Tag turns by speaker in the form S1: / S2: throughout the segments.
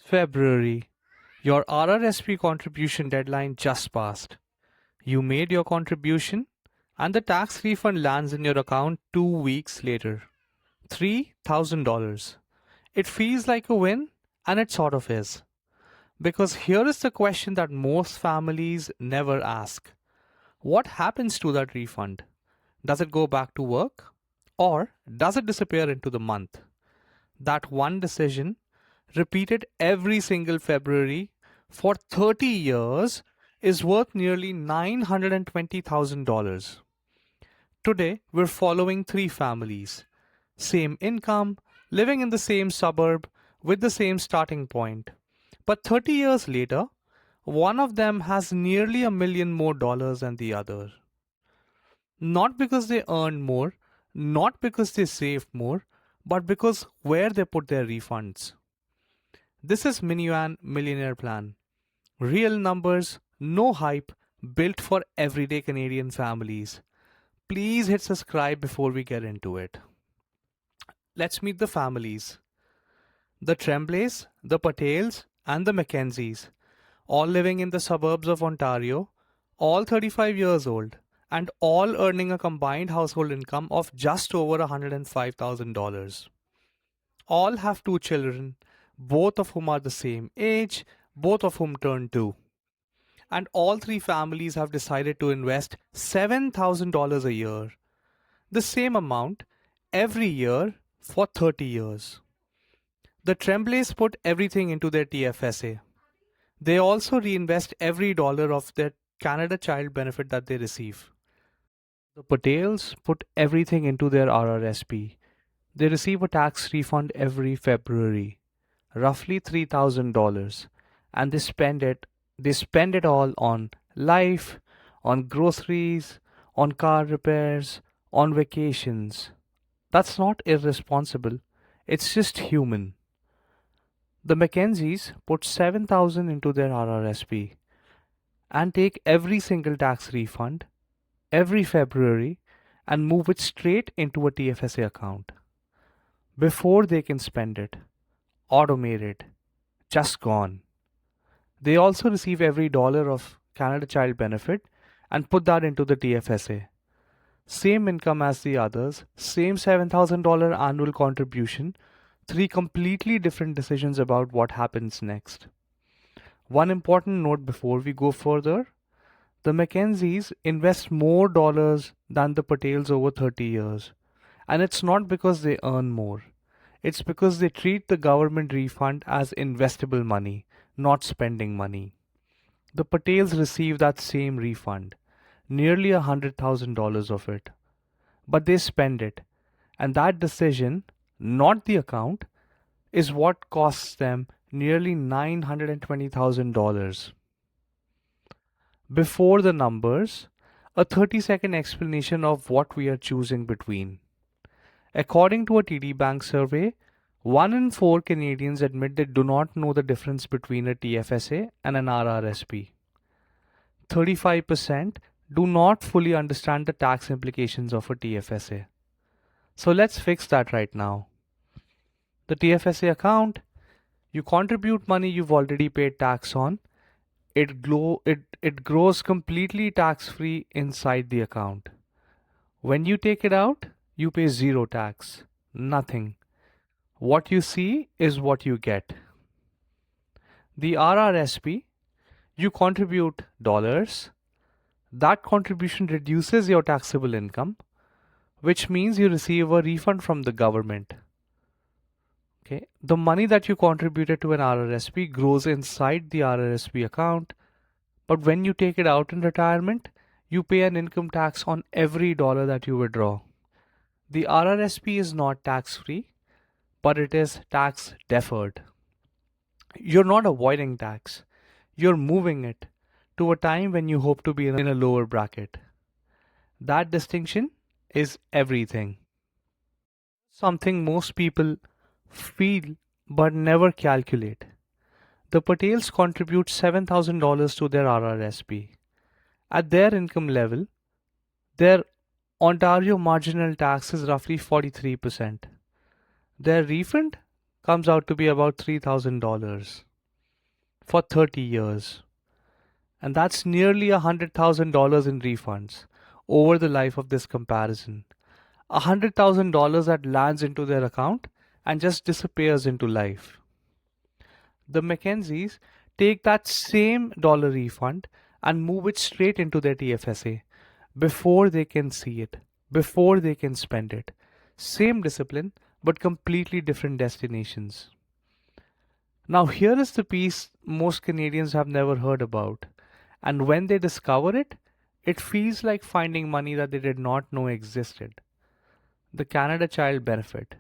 S1: February. Your RRSP contribution deadline just passed. You made your contribution and the tax refund lands in your account 2 weeks later. $3,000. It feels like a win, and it sort of is. Because here is the question that most families never ask: what happens to that refund? Does it go back to work? Or does it disappear into the month? That one decision, repeated every single February for 30 years, is worth nearly $920,000. Today, we're following three families. Same income, living in the same suburb, with the same starting point. But 30 years later, one of them has nearly $1 million more than the other. Not because they earned more, not because they saved more, but because where they put their refunds. This is Minuan Millionaire Plan. Real numbers, no hype, built for everyday Canadian families. Please hit subscribe before we get into it. Let's meet the families. The Tremblays, the Patels, and the Mackenzies, all living in the suburbs of Ontario, all 35 years old, and all earning a combined household income of just over $105,000. All have two children, both of whom are the same age, both of whom turned 2. And all three families have decided to invest $7,000 a year, the same amount every year for 30 years. The Tremblays put everything into their TFSA. They also reinvest every dollar of their Canada Child benefit that they receive. The Patels put everything into their RRSP. They receive a tax refund every February, roughly $3,000, and they spend it all on life, on groceries, on car repairs, on vacations. That's not irresponsible. It's just human. The Mackenzies put 7,000 into their RRSP and take every single tax refund every February and move it straight into a TFSA account before they can spend it. Automated, just gone. They also receive every dollar of Canada Child benefit and put that into the TFSA. Same income as the others, same $7,000 annual contribution, three completely different decisions about what happens next. One important note before we go further: the Mackenzies invest more dollars than the Patels over 30 years. And it's not because they earn more. It's because they treat the government refund as investable money, not spending money. The Patels receive that same refund, nearly $100,000 of it. But they spend it. And that decision, not the account, is what costs them nearly $920,000. Before the numbers, a 30-second explanation of what we are choosing between. According to a TD Bank survey, 1 in 4 Canadians admit they do not know the difference between a TFSA and an RRSP. 35% do not fully understand the tax implications of a TFSA. So let's fix that right now. The TFSA account, you contribute money you've already paid tax on. It grows completely tax-free inside the account. When you take it out, you pay zero tax. Nothing. What you see is what you get. The RRSP, you contribute dollars. That contribution reduces your taxable income, which means you receive a refund from the government. Okay, the money that you contributed to an RRSP grows inside the RRSP account, but when you take it out in retirement, you pay an income tax on every dollar that you withdraw. The RRSP is not tax-free, but it is tax deferred. You're not avoiding tax. You're moving it to a time when you hope to be in a lower bracket. That distinction is everything. Something most people feel but never calculate. The Patels contribute $7,000 to their RRSP. At their income level, their Ontario marginal tax is roughly 43%. Their refund comes out to be about $3,000. for 30 years. And that's nearly $100,000 in refunds over the life of this comparison. $100,000 that lands into their account and just disappears into life. The Mackenzies take that same dollar refund and move it straight into their TFSA before they can see it, before they can spend it. Same discipline, but completely different destinations. Now, here is the piece most Canadians have never heard about. And when they discover it, it feels like finding money that they did not know existed. The Canada Child Benefit.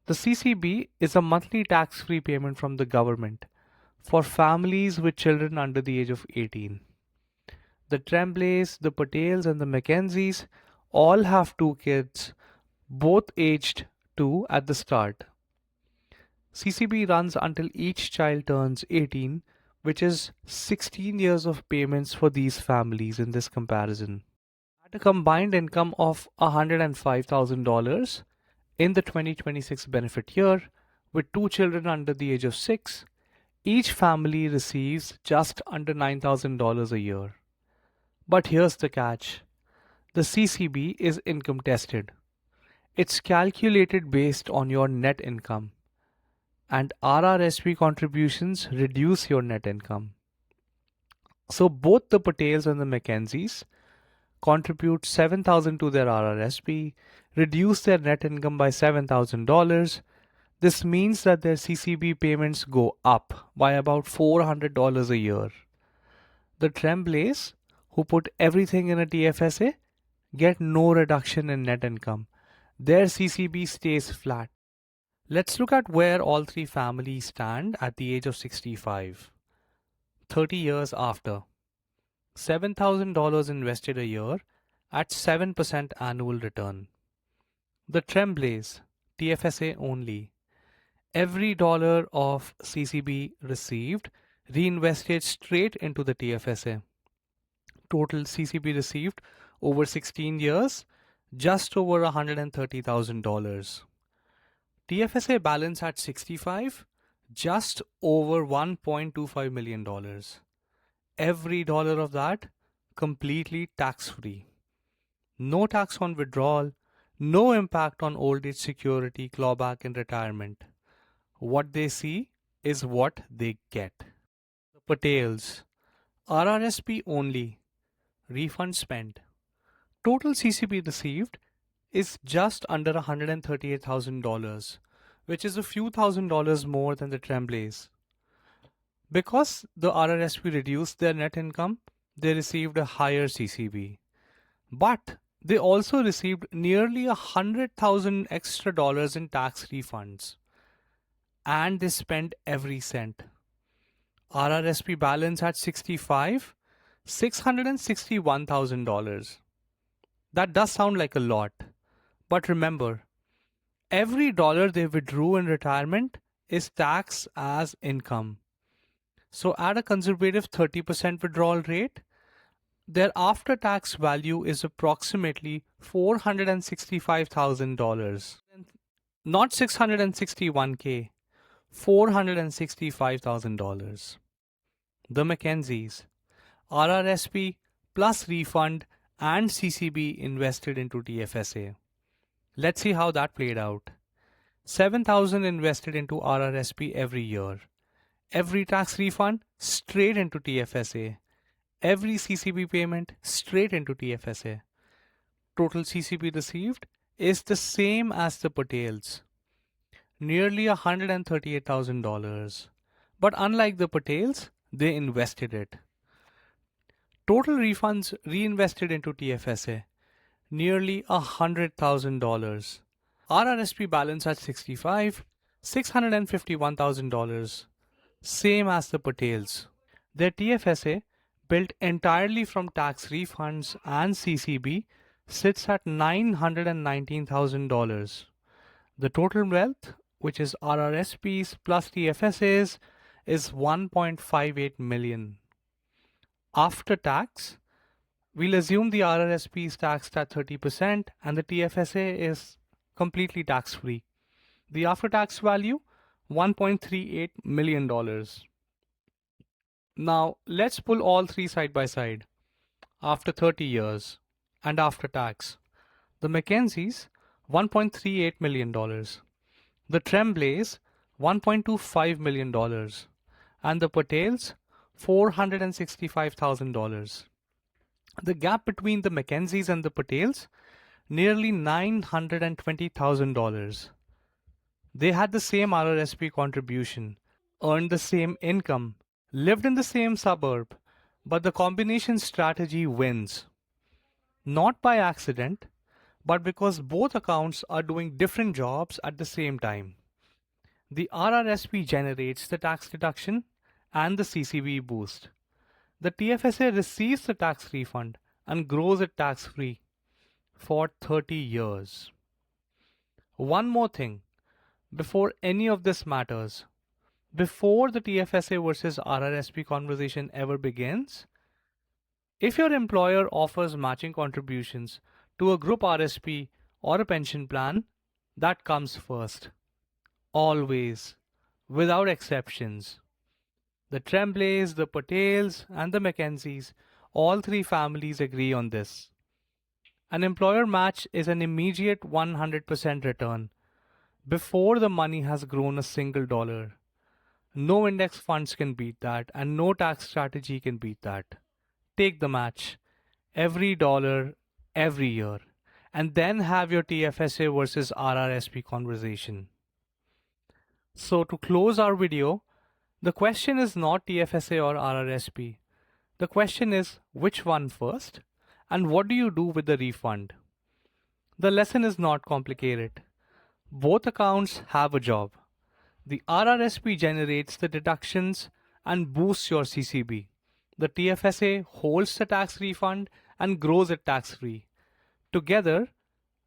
S1: The CCB is a monthly tax free payment from the government for families with children under the age of 18. The Tremblays, the Patels, and the Mackenzies all have two kids, both aged 2 at the start. CCB runs until each child turns 18, which is 16 years of payments for these families in this comparison. At a combined income of $105,000 in the 2026 benefit year, with two children under the age of 6, each family receives just under $9,000 a year. But here's the catch. The CCB is income tested. It's calculated based on your net income, and RRSP contributions reduce your net income. So both the Patels and the Mackenzies contribute $7,000 to their RRSP, reduce their net income by $7,000. This means that their CCB payments go up by about $400 a year. The Tremblays, who put everything in a TFSA, get no reduction in net income. Their CCB stays flat. Let's look at where all three families stand at the age of 65. 30 years after. $7,000 invested a year at 7% annual return. The Tremblays, TFSA only. Every dollar of CCB received reinvested straight into the TFSA. Total CCB received over 16 years, just over $130,000. TFSA balance at 65, just over $1.25 million. Every dollar of that completely tax free. No tax on withdrawal, no impact on old age security, clawback, and retirement. What they see is what they get. The Patels, RRSP only, refund spent. Total CCB received is just under $138,000, which is a few $1,000s more than the Tremblays. Because the RRSP reduced their net income, they received a higher CCB. But they also received nearly 100,000 extra dollars in tax refunds. And they spent every cent. RRSP balance at 65, $661,000. That does sound like a lot. But remember, every dollar they withdrew in retirement is taxed as income. So at a conservative 30% withdrawal rate, their after-tax value is approximately $465,000. Not $661K, $465,000. The Mackenzies, RRSP plus refund and CCB invested into TFSA. Let's see how that played out. $7,000 invested into RRSP every year. Every tax refund straight into TFSA. Every CCB payment straight into TFSA. Total CCB received is the same as the Patels, nearly $138,000. But unlike the Patels, they invested it. Total refunds reinvested into TFSA, nearly $100,000. RRSP balance at 65, $651,000. Same as the Patels. Their TFSA, built entirely from tax refunds and CCB, sits at $919,000. The total wealth, which is RRSPs plus TFSAs, is $1.58 million. After tax, we'll assume the RRSP is taxed at 30% and the TFSA is completely tax-free. The after-tax value, $1.38 million. Now, let's pull all three side by side. After 30 years and after tax, the Mackenzies $1.38 million, the Tremblays $1.25 million, and the Patels $465,000. The gap between the Mackenzies and the Patels, nearly $920,000. They had the same RRSP contribution, earned the same income, lived in the same suburb, but the combination strategy wins. Not by accident, but because both accounts are doing different jobs at the same time. The RRSP generates the tax deduction and the CCV boost. The TFSA receives the tax refund and grows it tax free for 30 years. One more thing before any of this matters. Before the TFSA versus RRSP conversation ever begins, if your employer offers matching contributions to a group RSP or a pension plan, that comes first. Always, without exceptions. The Tremblays, the Patels, and the Mackenzies, all three families agree on this. An employer match is an immediate 100% return before the money has grown a single dollar. No index funds can beat that, and no tax strategy can beat that. Take the match, every dollar, every year, and then have your TFSA versus RRSP conversation. So, to close our video, the question is not TFSA or RRSP. The question is which one first, and what do you do with the refund? The lesson is not complicated. Both accounts have a job. The RRSP generates the deductions and boosts your CCB. The TFSA holds the tax refund and grows it tax free. Together,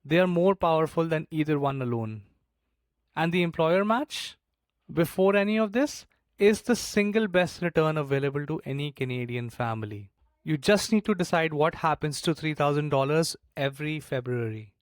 S1: they are more powerful than either one alone. And the employer match, before any of this, is the single best return available to any Canadian family. You just need to decide what happens to $3,000 every February.